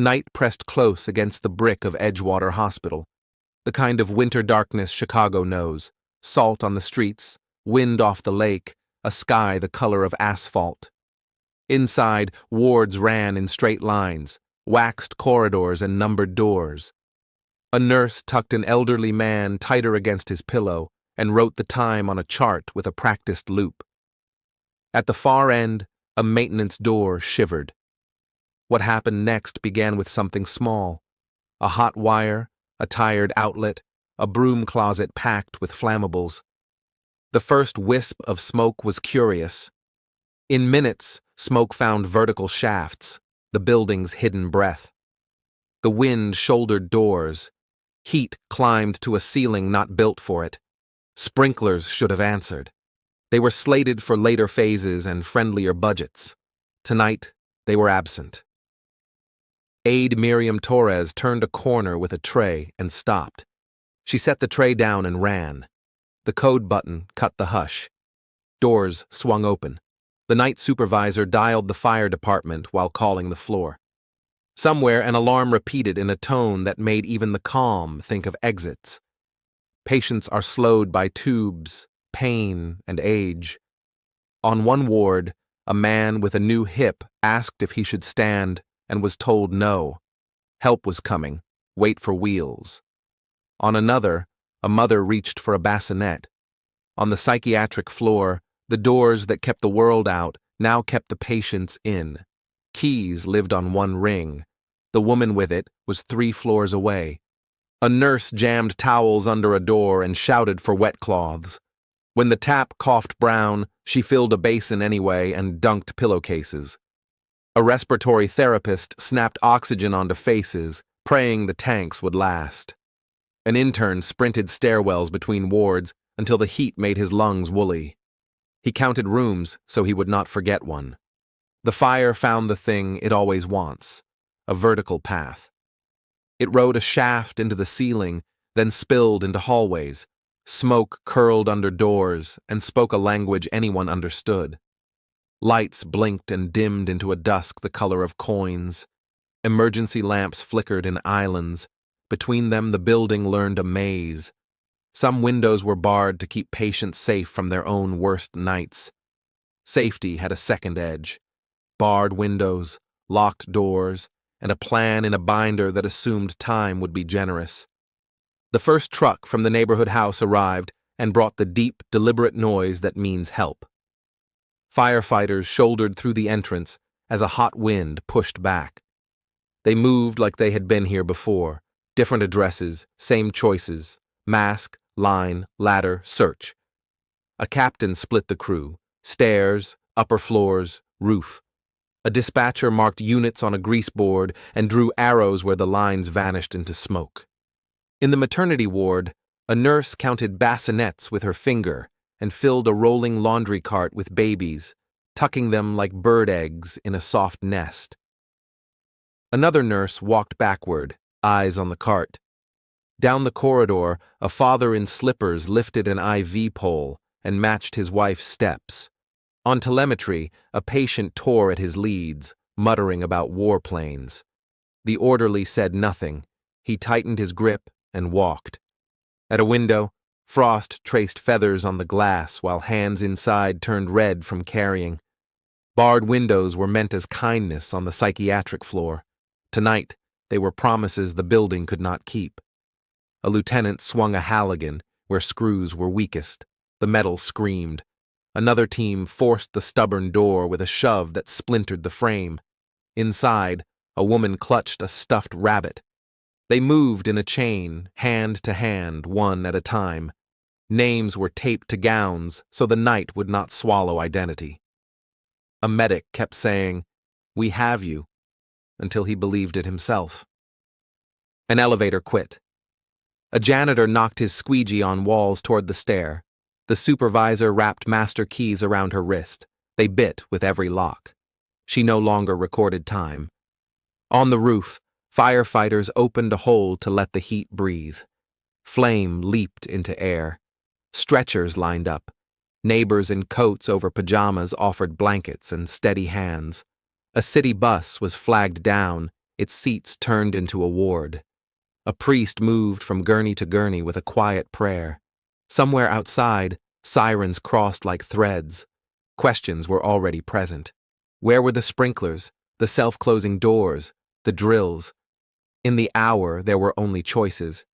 Night pressed close against the brick of Edgewater Hospital, the kind of winter darkness Chicago knows: salt on the streets, wind off the lake, a sky the color of asphalt. Inside, wards ran in straight lines, waxed corridors and numbered doors. A nurse tucked an elderly man tighter against his pillow and wrote the time on a chart with a practiced loop. At the far end, a maintenance door shivered. What happened next began with something small: a hot wire, a tired outlet, a broom closet packed with flammables. The first wisp of smoke was curious. In minutes, smoke found vertical shafts, the building's hidden breath. The wind shouldered doors. Heat climbed to a ceiling not built for it. Sprinklers should have answered. They were slated for later phases and friendlier budgets. Tonight, they were absent. Aide Miriam Torres turned a corner with a tray and stopped. She set the tray down and ran. The code button cut the hush. Doors swung open. The night supervisor dialed the fire department while calling the floor. Somewhere, an alarm repeated in a tone that made even the calm think of exits. Patients are slowed by tubes, pain, and age. On one ward, a man with a new hip asked if he should stand and was told no. Help was coming. Wait for wheels. On another, a mother reached for a bassinet. On the psychiatric floor, the doors that kept the world out now kept the patients in. Keys lived on one ring. The woman with it was 3 floors away. A nurse jammed towels under a door and shouted for wet cloths. When the tap coughed brown, she filled a basin anyway and dunked pillowcases. A respiratory therapist snapped oxygen onto faces, praying the tanks would last. An intern sprinted stairwells between wards until the heat made his lungs woolly. He counted rooms so he would not forget one. The fire found the thing it always wants: a vertical path. It rode a shaft into the ceiling, then spilled into hallways. Smoke curled under doors and spoke a language anyone understood. Lights blinked and dimmed into a dusk the color of coins. Emergency lamps flickered in islands. Between them, the building learned a maze. Some windows were barred to keep patients safe from their own worst nights. Safety had a second edge: barred windows, locked doors, and a plan in a binder that assumed time would be generous. The first truck from the neighborhood house arrived and brought the deep, deliberate noise that means help. Firefighters shouldered through the entrance as a hot wind pushed back. They moved like they had been here before: different addresses, same choices: mask, line, ladder, search. A captain split the crew: stairs, upper floors, roof. A dispatcher marked units on a grease board and drew arrows where the lines vanished into smoke. In the maternity ward, a nurse counted bassinets with her finger and filled a rolling laundry cart with babies, tucking them like bird eggs in a soft nest. Another nurse walked backward, eyes on the cart. Down the corridor, a father in slippers lifted an IV pole and matched his wife's steps. On telemetry, a patient tore at his leads, muttering about warplanes. The orderly said nothing. He tightened his grip and walked. At a window, frost traced feathers on the glass while hands inside turned red from carrying. Barred windows were meant as kindness on the psychiatric floor. Tonight, they were promises the building could not keep. A lieutenant swung a Halligan where screws were weakest. The metal screamed. Another team forced the stubborn door with a shove that splintered the frame. Inside, a woman clutched a stuffed rabbit. They moved in a chain, hand to hand, one at a time. Names were taped to gowns so the night would not swallow identity. A medic kept saying, "We have you," until he believed it himself. An elevator quit. A janitor knocked his squeegee on walls toward the stair. The supervisor wrapped master keys around her wrist. They bit with every lock. She no longer recorded time. On the roof, firefighters opened a hole to let the heat breathe. Flame leaped into air. Stretchers lined up. Neighbors in coats over pajamas offered blankets and steady hands. A city bus was flagged down, its seats turned into a ward. A priest moved from gurney to gurney with a quiet prayer. Somewhere outside, sirens crossed like threads. Questions were already present. Where were the sprinklers, the self-closing doors, the drills? In the hour, there were only choices.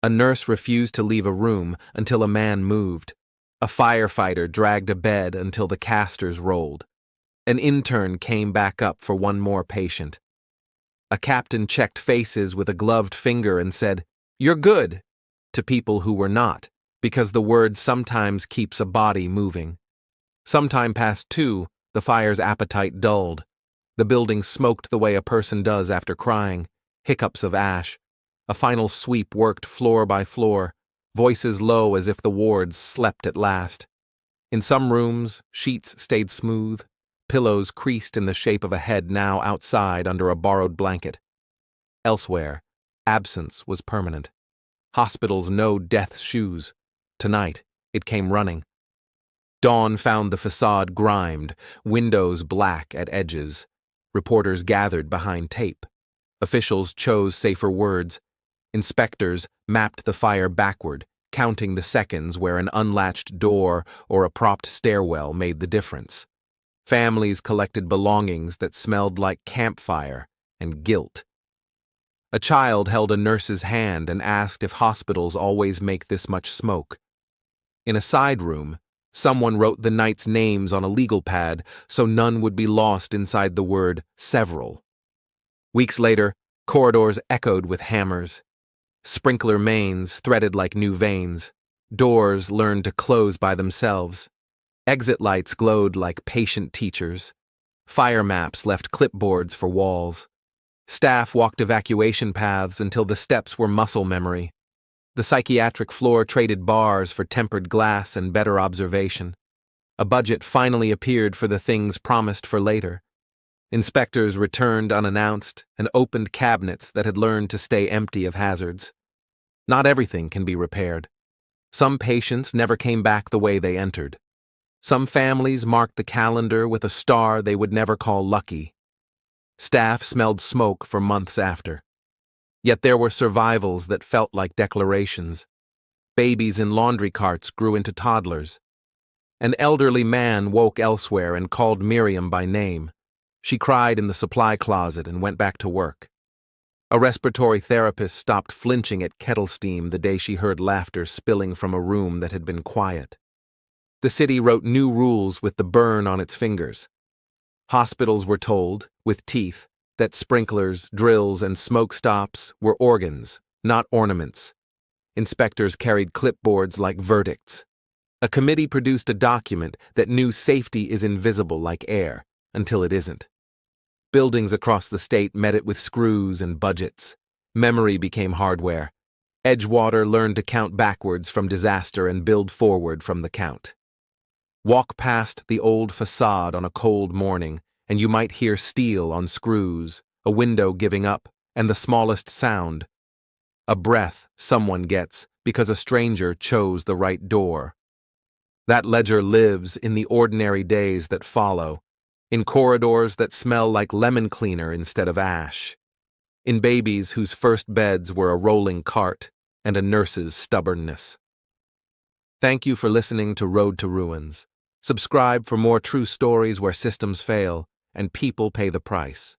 A nurse refused to leave a room until a man moved. A firefighter dragged a bed until the casters rolled. An intern came back up for one more patient. A captain checked faces with a gloved finger and said, "You're good," to people who were not, because the word sometimes keeps a body moving. Sometime past 2, the fire's appetite dulled. The building smoked the way a person does after crying, hiccups of ash. A final sweep worked floor by floor, voices low as if the wards slept at last. In some rooms, sheets stayed smooth, pillows creased in the shape of a head now outside under a borrowed blanket. Elsewhere, absence was permanent. Hospitals know death's shoes. Tonight, it came running. Dawn found the facade grimed, windows black at edges. Reporters gathered behind tape. Officials chose safer words. Inspectors mapped the fire backward, counting the seconds where an unlatched door or a propped stairwell made the difference. Families collected belongings that smelled like campfire and guilt. A child held a nurse's hand and asked if hospitals always make this much smoke. In a side room, someone wrote the night's names on a legal pad so none would be lost inside the word several. Weeks later, corridors echoed with hammers. Sprinkler mains threaded like new veins. Doors learned to close by themselves. Exit lights glowed like patient teachers. Fire maps left clipboards for walls. Staff walked evacuation paths until the steps were muscle memory. The psychiatric floor traded bars for tempered glass and better observation. A budget finally appeared for the things promised for later. Inspectors returned unannounced and opened cabinets that had learned to stay empty of hazards. Not everything can be repaired. Some patients never came back the way they entered. Some families marked the calendar with a star they would never call lucky. Staff smelled smoke for months after. Yet there were survivals that felt like declarations. Babies in laundry carts grew into toddlers. An elderly man woke elsewhere and called Miriam by name. She cried in the supply closet and went back to work. A respiratory therapist stopped flinching at kettle steam the day she heard laughter spilling from a room that had been quiet. The city wrote new rules with the burn on its fingers. Hospitals were told, with teeth, that sprinklers, drills, and smoke stops were organs, not ornaments. Inspectors carried clipboards like verdicts. A committee produced a document that knew safety is invisible like air, until it isn't. Buildings across the state met it with screws and budgets. Memory became hardware. Edgewater learned to count backwards from disaster and build forward from the count. Walk past the old facade on a cold morning, and you might hear steel on screws, a window giving up, and the smallest sound. A breath someone gets because a stranger chose the right door. That ledger lives in the ordinary days that follow, in corridors that smell like lemon cleaner instead of ash, in babies whose first beds were a rolling cart and a nurse's stubbornness. Thank you for listening to Road to Ruins. Subscribe for more true stories where systems fail and people pay the price.